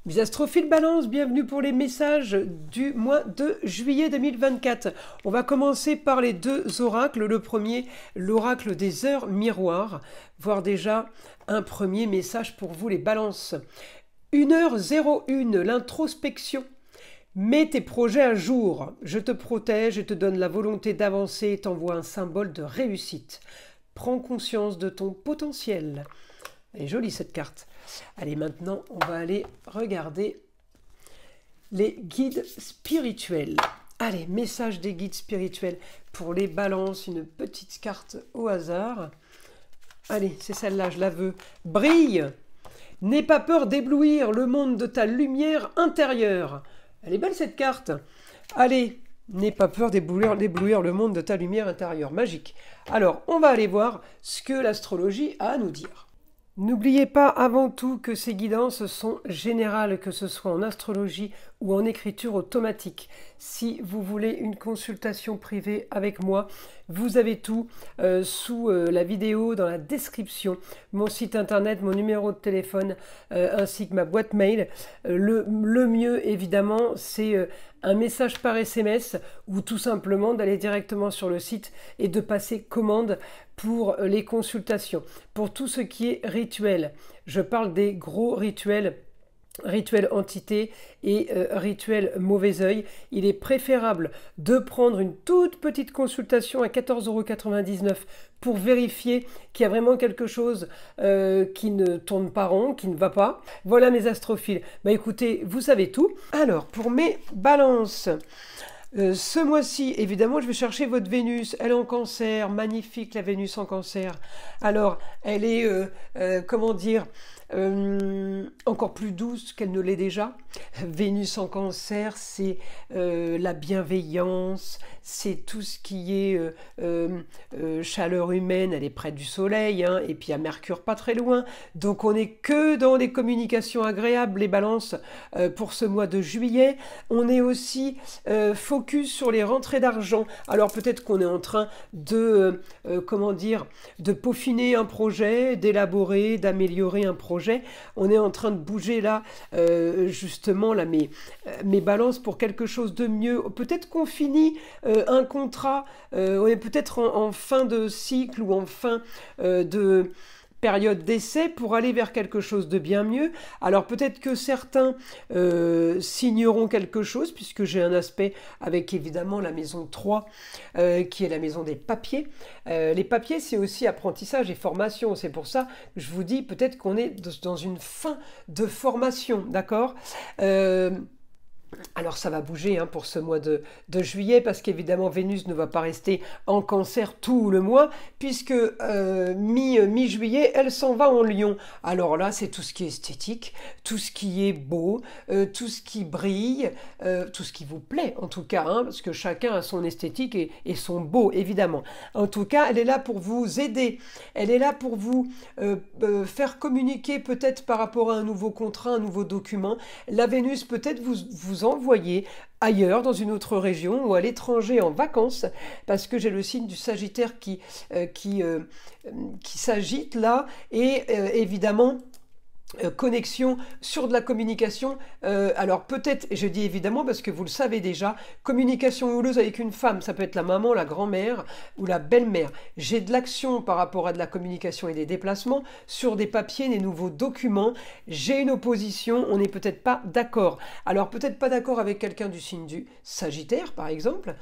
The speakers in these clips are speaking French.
Mes astrophiles balance, bienvenue pour les messages du mois de juillet 2024. On va commencer par les deux oracles. Le premier, l'oracle des heures miroirs. Voir déjà un premier message pour vous les balances. 1h01, l'introspection. Mets tes projets à jour. Je te protège et te donne la volonté d'avancer et t'envoie un symbole de réussite. Prends conscience de ton potentiel. Elle est jolie cette carte. Allez, maintenant, on va aller regarder les guides spirituels. Allez, message des guides spirituels pour les balances, une petite carte au hasard. Allez, c'est celle-là, je la veux. Brille! N'aie pas peur d'éblouir le monde de ta lumière intérieure. Elle est belle cette carte. Allez, n'aie pas peur d'éblouir le monde de ta lumière intérieure. Magique. Alors, on va aller voir ce que l'astrologie a à nous dire. N'oubliez pas avant tout que ces guidances sont générales, que ce soit en astrologie ou en écriture automatique. Si vous voulez une consultation privée avec moi, vous avez tout sous la vidéo, dans la description, mon site internet, mon numéro de téléphone, ainsi que ma boîte mail. Le mieux, évidemment, c'est un message par SMS ou tout simplement d'aller directement sur le site et de passer commande pour les consultations. Pour tout ce qui est rituel, je parle des gros rituels, rituel entité et rituel mauvais œil. Il est préférable de prendre une toute petite consultation à 14,99 € pour vérifier qu'il y a vraiment quelque chose qui ne tourne pas rond, qui ne va pas. Voilà mes astrophiles. Bah écoutez, vous savez tout. Alors, pour mes balances, ce mois-ci, évidemment, je vais chercher votre Vénus. Elle est en cancer, magnifique la Vénus en cancer. Alors, elle est, comment dire, encore plus douce qu'elle ne l'est déjà. Vénus en cancer, c'est la bienveillance, c'est tout ce qui est chaleur humaine, elle est près du soleil, hein, et puis il y a Mercure pas très loin. Donc on n'est que dans les communications agréables, les balances, pour ce mois de juillet. On est aussi focus sur les rentrées d'argent. Alors peut-être qu'on est en train de, comment dire, de peaufiner un projet, d'élaborer, d'améliorer un projet. On est en train de bouger là, justement, là, mes balances pour quelque chose de mieux. Peut-être qu'on finit un contrat, on est peut-être en fin de cycle ou en fin de période d'essai pour aller vers quelque chose de bien mieux. Alors peut-être que certains signeront quelque chose, puisque j'ai un aspect avec évidemment la maison 3, qui est la maison des papiers. Les papiers, c'est aussi apprentissage et formation. C'est pour ça que je vous dis peut-être qu'on est dans une fin de formation, d'accord ? Alors ça va bouger hein, pour ce mois de juillet, parce qu'évidemment Vénus ne va pas rester en cancer tout le mois, puisque mi-juillet, elle s'en va en Lion. Alors là, c'est tout ce qui est esthétique, tout ce qui est beau, tout ce qui brille, tout ce qui vous plaît en tout cas, hein, parce que chacun a son esthétique et son beau, évidemment. En tout cas, elle est là pour vous aider, elle est là pour vous faire communiquer peut-être par rapport à un nouveau contrat, un nouveau document. La Vénus peut-être vous envoyer ailleurs, dans une autre région ou à l'étranger en vacances, parce que j'ai le signe du Sagittaire qui s'agite là, et évidemment connexion sur de la communication. Alors peut-être, et je dis évidemment parce que vous le savez déjà, communication houleuse avec une femme, ça peut être la maman, la grand-mère ou la belle-mère. J'ai de l'action par rapport à de la communication et des déplacements sur des papiers, des nouveaux documents. J'ai une opposition, on n'est peut-être pas d'accord. Alors peut-être pas d'accord avec quelqu'un du signe du Sagittaire par exemple,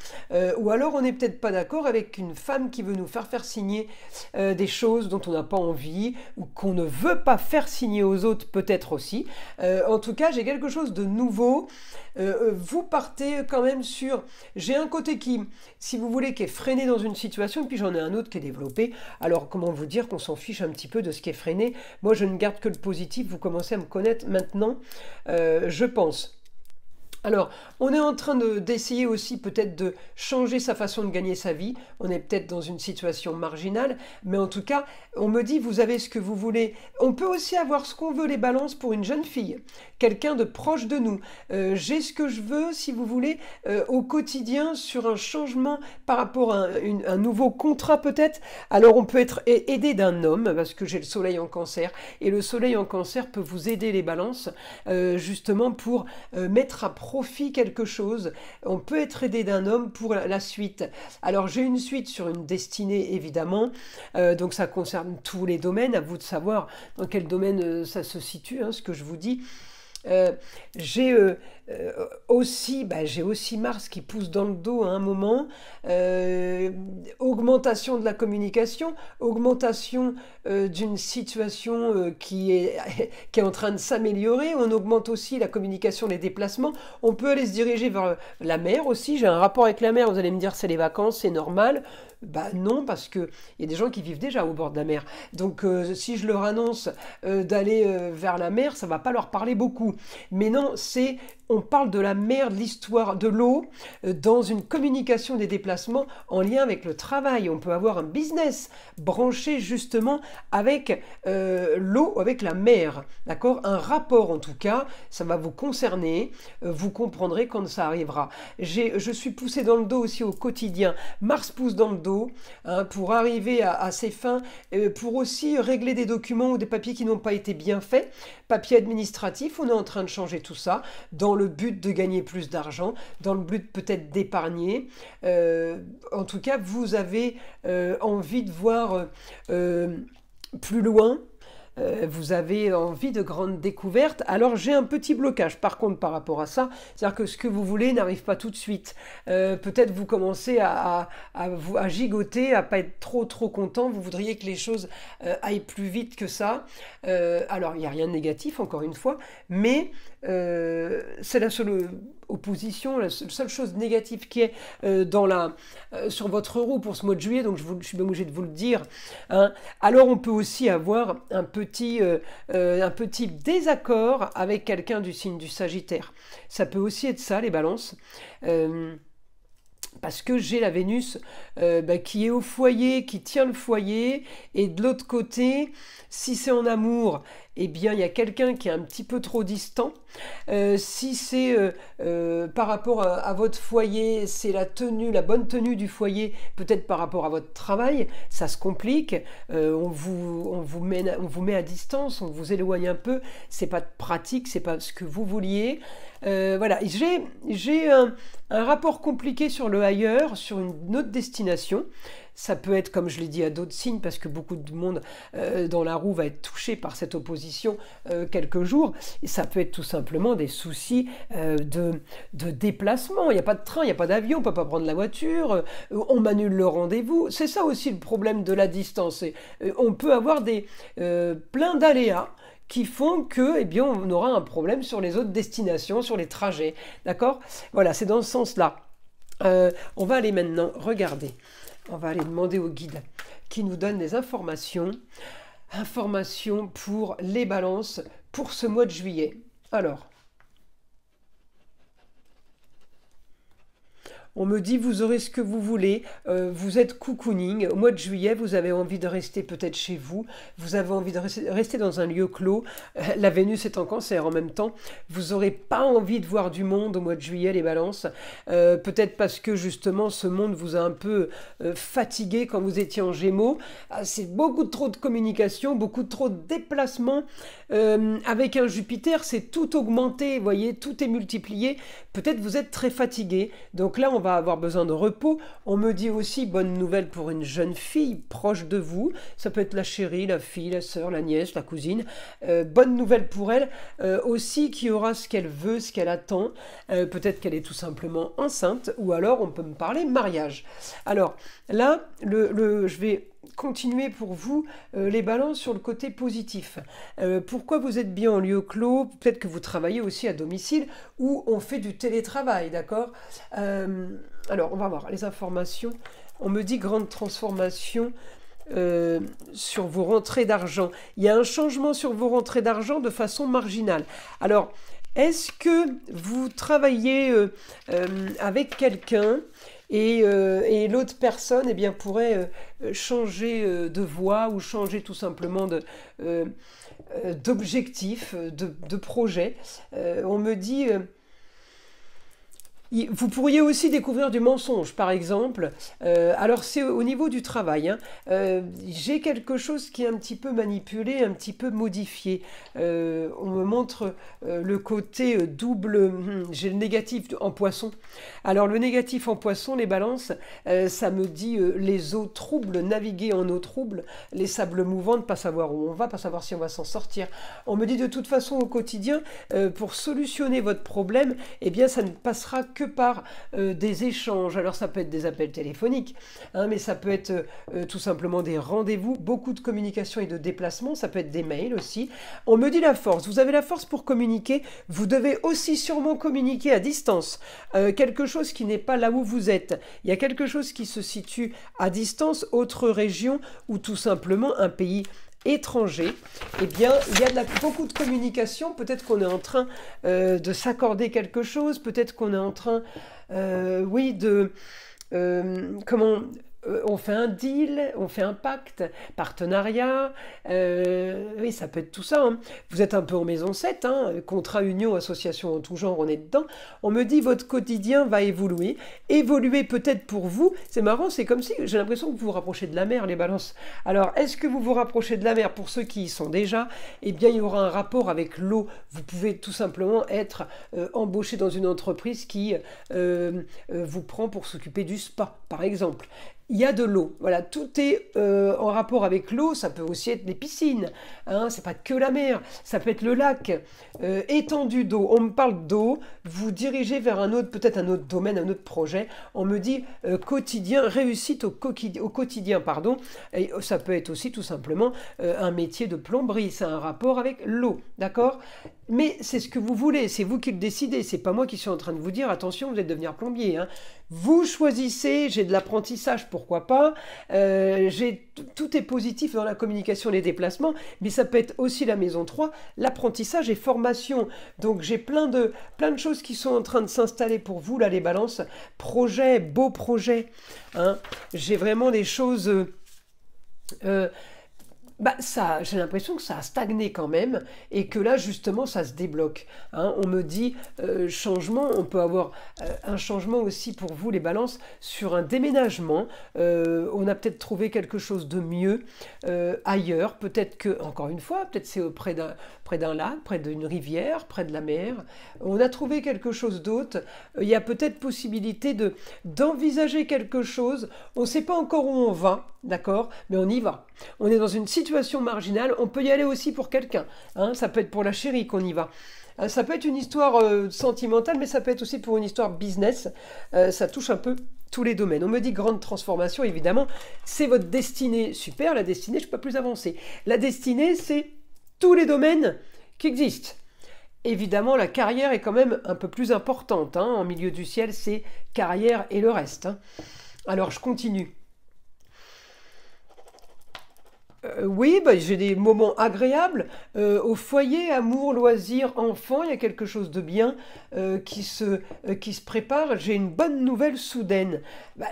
ou alors on n'est peut-être pas d'accord avec une femme qui veut nous faire signer des choses dont on n'a pas envie ou qu'on ne veut pas faire signer aux autres, peut-être aussi. En tout cas, j'ai quelque chose de nouveau. Vous partez quand même sur... J'ai un côté qui, si vous voulez, qui est freiné dans une situation, et puis j'en ai un autre qui est développé. Alors, comment vous dire qu'on s'en fiche un petit peu de ce qui est freiné? Moi, je ne garde que le positif. Vous commencez à me connaître maintenant, je pense. Alors, on est en train d'essayer aussi peut-être de changer sa façon de gagner sa vie. On est peut-être dans une situation marginale, mais en tout cas, on me dit, vous avez ce que vous voulez. On peut aussi avoir ce qu'on veut, les balances, pour une jeune fille, quelqu'un de proche de nous. J'ai ce que je veux, si vous voulez, au quotidien, sur un changement par rapport à un nouveau contrat peut-être. Alors, on peut être aidé d'un homme, parce que j'ai le soleil en cancer, et le soleil en cancer peut vous aider, les balances, justement pour mettre à profit quelque chose. On peut être aidé d'un homme pour la suite. Alors j'ai une suite sur une destinée évidemment, donc ça concerne tous les domaines, à vous de savoir dans quel domaine ça se situe, hein, ce que je vous dis. J'ai aussi Mars qui pousse dans le dos à un moment, augmentation de la communication, augmentation d'une situation qui est en train de s'améliorer. On augmente aussi la communication, les déplacements. On peut aller se diriger vers la mer aussi. J'ai un rapport avec la mer, vous allez me dire c'est les vacances, c'est normal. Bah non, parce qu'il y a des gens qui vivent déjà au bord de la mer. Donc si je leur annonce d'aller vers la mer, ça ne va pas leur parler beaucoup. Mais non, on parle de la mer, de l'histoire de l'eau, dans une communication des déplacements en lien avec le travail. On peut avoir un business branché justement avec l'eau, avec la mer, d'accord? Un rapport en tout cas, ça va vous concerner, vous comprendrez quand ça arrivera. Je suis poussé dans le dos aussi au quotidien. Mars pousse dans le dos, hein, pour arriver à ses fins, pour aussi régler des documents ou des papiers qui n'ont pas été bien faits. Papier administratif, on est en train de changer tout ça, dans le but de gagner plus d'argent, dans le but peut-être d'épargner. En tout cas, vous avez envie de voir plus loin. Vous avez envie de grandes découvertes. Alors j'ai un petit blocage par contre par rapport à ça, c'est-à-dire que ce que vous voulez n'arrive pas tout de suite. Peut-être vous commencez à gigoter, à pas être trop content, vous voudriez que les choses aillent plus vite que ça. Alors il n'y a rien de négatif encore une fois, mais c'est la seule opposition, la seule chose négative qui est sur votre roue pour ce mois de juillet, donc je suis bien obligé de vous le dire, hein. Alors on peut aussi avoir un petit désaccord avec quelqu'un du signe du Sagittaire. Ça peut aussi être ça, les balances. Parce que j'ai la Vénus qui est au foyer, qui tient le foyer, et de l'autre côté, si c'est en amour, eh bien il y a quelqu'un qui est un petit peu trop distant. Si c'est par rapport à votre foyer, c'est la bonne tenue du foyer, peut-être par rapport à votre travail, ça se complique, on vous met à distance, on vous éloigne un peu, c'est pas pratique, c'est pas ce que vous vouliez. Voilà, j'ai un rapport compliqué sur le ailleurs, sur une autre destination. Ça peut être, comme je l'ai dit, à d'autres signes, parce que beaucoup de monde dans la roue va être touché par cette opposition quelques jours. Et ça peut être tout simplement des soucis de déplacement. Il n'y a pas de train, il n'y a pas d'avion, on ne peut pas prendre la voiture, on m'annule le rendez-vous. C'est ça aussi le problème de la distance. On peut avoir plein d'aléas qui font que, eh bien, on aura un problème sur les autres destinations, sur les trajets. D'accord? Voilà, c'est dans ce sens-là. On va aller maintenant regarder. On va aller demander au guide qui nous donne des informations pour les balances pour ce mois de juillet. Alors, on me dit, vous aurez ce que vous voulez, vous êtes cocooning. Au mois de juillet, vous avez envie de rester peut-être chez vous, vous avez envie de rester dans un lieu clos. La Vénus est en cancer en même temps. Vous n'aurez pas envie de voir du monde au mois de juillet, les balances. Peut-être parce que justement, ce monde vous a un peu fatigué quand vous étiez en Gémeaux. C'est beaucoup trop de communication, beaucoup trop de déplacements. Avec un Jupiter, c'est tout augmenté, vous voyez, tout est multiplié. Peut-être vous êtes très fatigué. Donc là, on va avoir besoin de repos. On me dit aussi, bonne nouvelle pour une jeune fille proche de vous. Ça peut être la chérie, la fille, la sœur, la nièce, la cousine. Bonne nouvelle pour elle aussi, qui aura ce qu'elle veut, ce qu'elle attend. Peut-être qu'elle est tout simplement enceinte, ou alors on peut me parler mariage. Alors là, je vais continuer pour vous les balances sur le côté positif. Pourquoi vous êtes bien en lieu clos? Peut-être que vous travaillez aussi à domicile ou on fait du télétravail, d'accord? Alors, on va voir les informations. On me dit grande transformation sur vos rentrées d'argent. Il y a un changement sur vos rentrées d'argent de façon marginale. Alors, Est-ce que vous travaillez avec quelqu'un et l'autre personne eh bien, pourrait changer de voie ou changer tout simplement d'objectif, de projet. On me dit... Vous pourriez aussi découvrir du mensonge, par exemple. Alors, c'est au niveau du travail, hein. J'ai quelque chose qui est un petit peu manipulé, un petit peu modifié. On me montre le côté double. J'ai le négatif en poisson. Alors, le négatif en poisson, les balances, ça me dit les eaux troubles, naviguer en eau trouble, les sables mouvants, ne pas savoir où on va, pas savoir si on va s'en sortir. On me dit de toute façon au quotidien, pour solutionner votre problème, eh bien, ça ne passera que par des échanges. Alors ça peut être des appels téléphoniques, hein, mais ça peut être tout simplement des rendez-vous, beaucoup de communication et de déplacement, ça peut être des mails aussi. On me dit la force, vous avez la force pour communiquer, vous devez aussi sûrement communiquer à distance, quelque chose qui n'est pas là où vous êtes. Il y a quelque chose qui se situe à distance, autre région ou tout simplement un pays étranger, eh bien, il y a beaucoup de communication. Peut-être qu'on est en train de s'accorder quelque chose, peut-être qu'on est en train, oui, de... on fait un deal, on fait un pacte, partenariat, oui, ça peut être tout ça, hein. Vous êtes un peu en maison 7, hein, contrat, union, association en tout genre, on est dedans. On me dit votre quotidien va évoluer peut-être pour vous. C'est marrant, c'est comme si j'ai l'impression que vous vous rapprochez de la mer, les balances. Alors, est-ce que vous vous rapprochez de la mer pour ceux qui y sont déjà? Eh bien, il y aura un rapport avec l'eau. Vous pouvez tout simplement être embauché dans une entreprise qui vous prend pour s'occuper du spa, par exemple. Il y a de l'eau, voilà, tout est en rapport avec l'eau. Ça peut aussi être les piscines, hein, c'est pas que la mer, ça peut être le lac, étendue d'eau. On me parle d'eau, vous dirigez vers un autre, peut-être un autre domaine, un autre projet. On me dit quotidien, réussite au quotidien, pardon. Et ça peut être aussi tout simplement un métier de plomberie, c'est un rapport avec l'eau, d'accord? Mais c'est ce que vous voulez, c'est vous qui le décidez, c'est pas moi qui suis en train de vous dire attention, vous allez devenir plombier, hein. Vous choisissez, j'ai de l'apprentissage, pourquoi pas, tout est positif dans la communication et les déplacements, mais ça peut être aussi la maison 3, l'apprentissage et formation. Donc j'ai plein de choses qui sont en train de s'installer pour vous, là les balances, projet, beau projet, hein. J'ai vraiment des choses... j'ai l'impression que ça a stagné quand même et que là justement ça se débloque, hein. On me dit changement, on peut avoir un changement aussi pour vous les balances sur un déménagement. On a peut-être trouvé quelque chose de mieux ailleurs, peut-être que, encore une fois, peut-être c'est près d'un lac, près d'une rivière, près de la mer. On a trouvé quelque chose d'autre. Il y a peut-être possibilité d'envisager quelque chose. On ne sait pas encore où on va, d'accord, mais on y va. On est dans une situation marginale, on peut y aller aussi pour quelqu'un, hein. Ça peut être pour la chérie qu'on y va. Ça peut être une histoire sentimentale, mais ça peut être aussi pour une histoire business. Ça touche un peu tous les domaines. On me dit grande transformation, évidemment, c'est votre destinée. Super, la destinée, je ne peux pas plus avancer. La destinée, c'est tous les domaines qui existent. Évidemment, la carrière est quand même un peu plus importante, hein. En milieu du ciel, c'est carrière et le reste, hein. Alors, je continue. Oui, j'ai des moments agréables. Au foyer, amour, loisirs, enfants, il y a quelque chose de bien qui se prépare. J'ai une bonne nouvelle soudaine.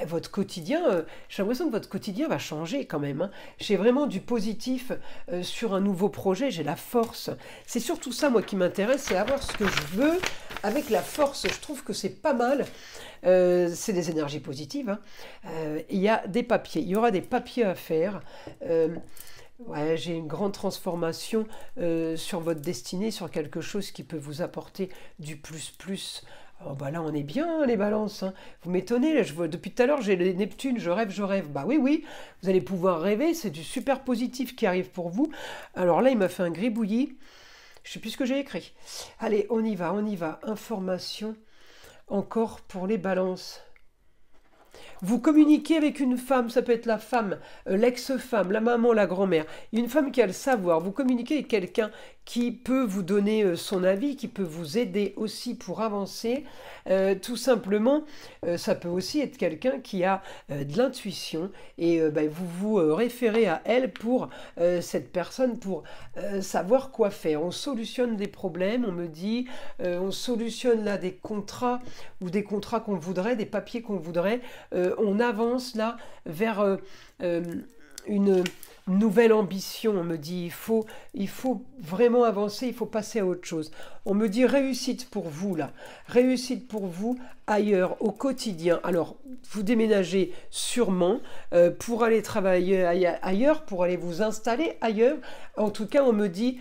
Votre quotidien, j'ai l'impression que votre quotidien va changer quand même, hein. J'ai vraiment du positif sur un nouveau projet, j'ai la force. C'est surtout ça, moi, qui m'intéresse, c'est avoir ce que je veux avec la force. Je trouve que c'est pas mal. C'est des énergies positives, hein. Il y a des papiers, il y aura des papiers à faire. Ouais, j'ai une grande transformation sur votre destinée, sur quelque chose qui peut vous apporter du plus. Oh là on est bien les balances, hein. Vous m'étonnez, là, je vois, depuis tout à l'heure j'ai les Neptunes, je rêve. Bah oui, vous allez pouvoir rêver, c'est du super positif qui arrive pour vous. Alors là il m'a fait un gribouillis, je ne sais plus ce que j'ai écrit. Allez, on y va, information encore pour les balances. Vous communiquez avec une femme, ça peut être la femme, l'ex-femme, la maman, la grand-mère. Une femme qui a le savoir. Vous communiquez avec quelqu'un qui peut vous donner son avis, qui peut vous aider aussi pour avancer. Tout simplement, ça peut aussi être quelqu'un qui a de l'intuition et vous vous référez à elle pour cette personne, pour savoir quoi faire. On solutionne des problèmes, on me dit, on solutionne là des contrats ou des contrats qu'on voudrait, des papiers qu'on voudrait. On avance là vers une nouvelle ambition. On me dit il faut vraiment avancer, il faut passer à autre chose. On me dit réussite pour vous là, réussite pour vous ailleurs, au quotidien. Alors, vous déménagez sûrement pour aller travailler ailleurs, pour aller vous installer ailleurs. En tout cas, on me dit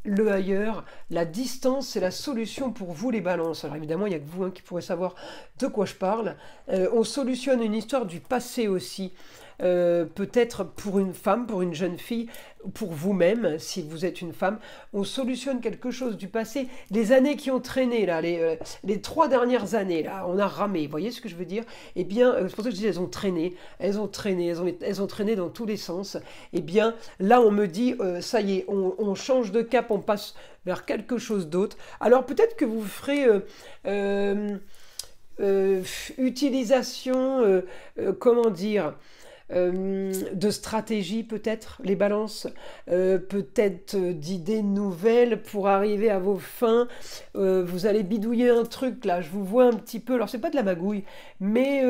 le ailleurs, la distance, c'est la solution pour vous les balances. Alors évidemment, il n'y a que vous qui pourrez savoir de quoi je parle. On solutionne une histoire du passé aussi. Peut-être pour une femme, pour une jeune fille, pour vous-même, si vous êtes une femme, on solutionne quelque chose du passé. Les années qui ont traîné, là, les 3 dernières années, là, on a ramé, vous voyez ce que je veux dire? Eh bien, c'est pour ça que je dis, elles ont traîné, elles ont traîné dans tous les sens. Eh bien, là, on me dit, ça y est, on change de cap, on passe vers quelque chose d'autre. Alors, peut-être que vous ferez... utilisation, comment dire, de stratégie peut-être, les balances, peut-être d'idées nouvelles pour arriver à vos fins. Vous allez bidouiller un truc là, je vous vois un petit peu, alors c'est pas de la magouille, mais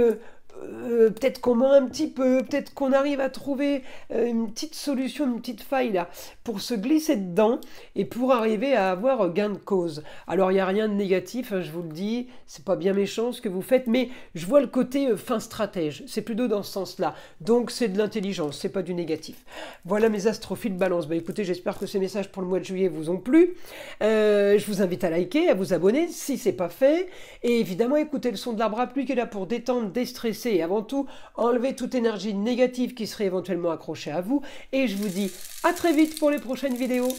peut-être qu'on ment un petit peu, peut-être qu'on arrive à trouver une petite solution, une petite faille là, pour se glisser dedans et pour arriver à avoir gain de cause. Alors il n'y a rien de négatif, hein, je vous le dis, c'est pas bien méchant ce que vous faites, mais je vois le côté fin stratège, c'est plutôt dans ce sens-là. Donc c'est de l'intelligence, c'est pas du négatif. Voilà mes astrophiles balance. Bah écoutez, j'espère que ces messages pour le mois de juillet vous ont plu. Je vous invite à liker, à vous abonner si c'est pas fait. Et évidemment, écoutez le son de l'arbre à pluie qui est là pour détendre, déstresser et avant tout, enlever toute énergie négative qui serait éventuellement accrochée à vous. Et je vous dis à très vite pour les prochaines vidéos.